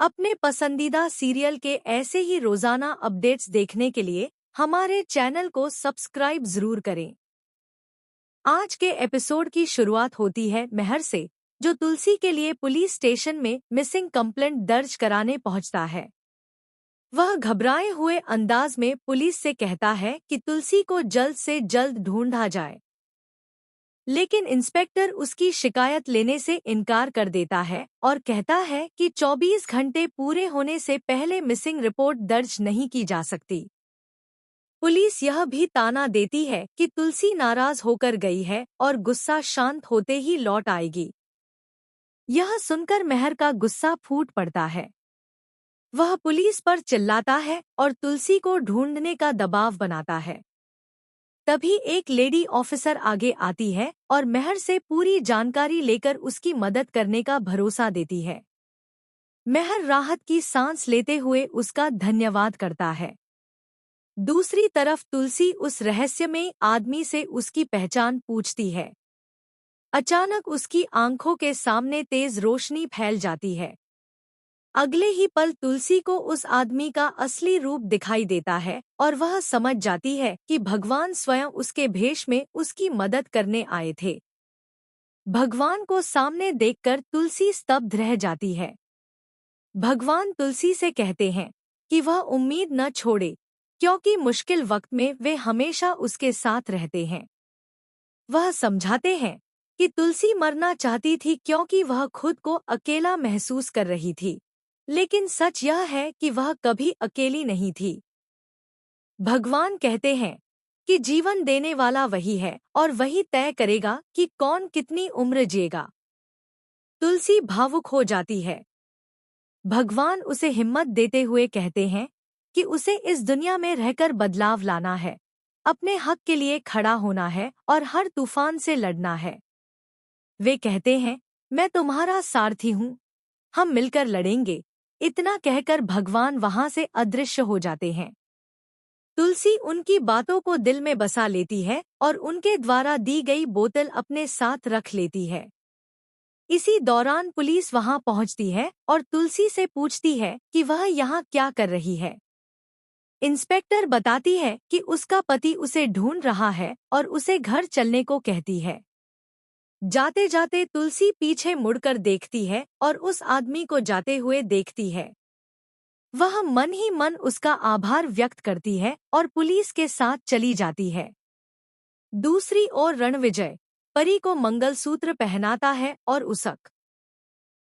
अपने पसंदीदा सीरियल के ऐसे ही रोजाना अपडेट्स देखने के लिए हमारे चैनल को सब्सक्राइब जरूर करें। आज के एपिसोड की शुरुआत होती है मेहर से, जो तुलसी के लिए पुलिस स्टेशन में मिसिंग कंप्लेंट दर्ज कराने पहुंचता है। वह घबराए हुए अंदाज में पुलिस से कहता है कि तुलसी को जल्द से जल्द ढूंढा जाए, लेकिन इंस्पेक्टर उसकी शिकायत लेने से इनकार कर देता है और कहता है कि 24 घंटे पूरे होने से पहले मिसिंग रिपोर्ट दर्ज नहीं की जा सकती। पुलिस यह भी ताना देती है कि तुलसी नाराज होकर गई है और गुस्सा शांत होते ही लौट आएगी। यह सुनकर मेहर का गुस्सा फूट पड़ता है। वह पुलिस पर चिल्लाता है और तुलसी को ढूंढने का दबाव बनाता है। तभी एक लेडी ऑफिसर आगे आती है और मेहर से पूरी जानकारी लेकर उसकी मदद करने का भरोसा देती है। मेहर राहत की सांस लेते हुए उसका धन्यवाद करता है। दूसरी तरफ तुलसी उस रहस्यमयी आदमी से उसकी पहचान पूछती है। अचानक उसकी आंखों के सामने तेज रोशनी फैल जाती है। अगले ही पल तुलसी को उस आदमी का असली रूप दिखाई देता है और वह समझ जाती है कि भगवान स्वयं उसके भेष में उसकी मदद करने आए थे। भगवान को सामने देखकर तुलसी स्तब्ध रह जाती है। भगवान तुलसी से कहते हैं कि वह उम्मीद न छोड़े, क्योंकि मुश्किल वक्त में वे हमेशा उसके साथ रहते हैं। वह समझाते हैं कि तुलसी मरना चाहती थी क्योंकि वह खुद को अकेला महसूस कर रही थी, लेकिन सच यह है कि वह कभी अकेली नहीं थी। भगवान कहते हैं कि जीवन देने वाला वही है और वही तय करेगा कि कौन कितनी उम्र जिएगा। तुलसी भावुक हो जाती है। भगवान उसे हिम्मत देते हुए कहते हैं कि उसे इस दुनिया में रहकर बदलाव लाना है, अपने हक के लिए खड़ा होना है और हर तूफान से लड़ना है। वे कहते हैं, मैं तुम्हारा सारथी हूँ, हम मिलकर लड़ेंगे। इतना कहकर भगवान वहां से अदृश्य हो जाते हैं। तुलसी उनकी बातों को दिल में बसा लेती है और उनके द्वारा दी गई बोतल अपने साथ रख लेती है। इसी दौरान पुलिस वहां पहुंचती है और तुलसी से पूछती है कि वह यहाँ क्या कर रही है। इंस्पेक्टर बताती है कि उसका पति उसे ढूंढ रहा है और उसे घर चलने को कहती है। जाते जाते तुलसी पीछे मुड़कर देखती है और उस आदमी को जाते हुए देखती है। वह मन ही मन उसका आभार व्यक्त करती है और पुलिस के साथ चली जाती है। दूसरी ओर रणविजय परी को मंगलसूत्र पहनाता है और उसक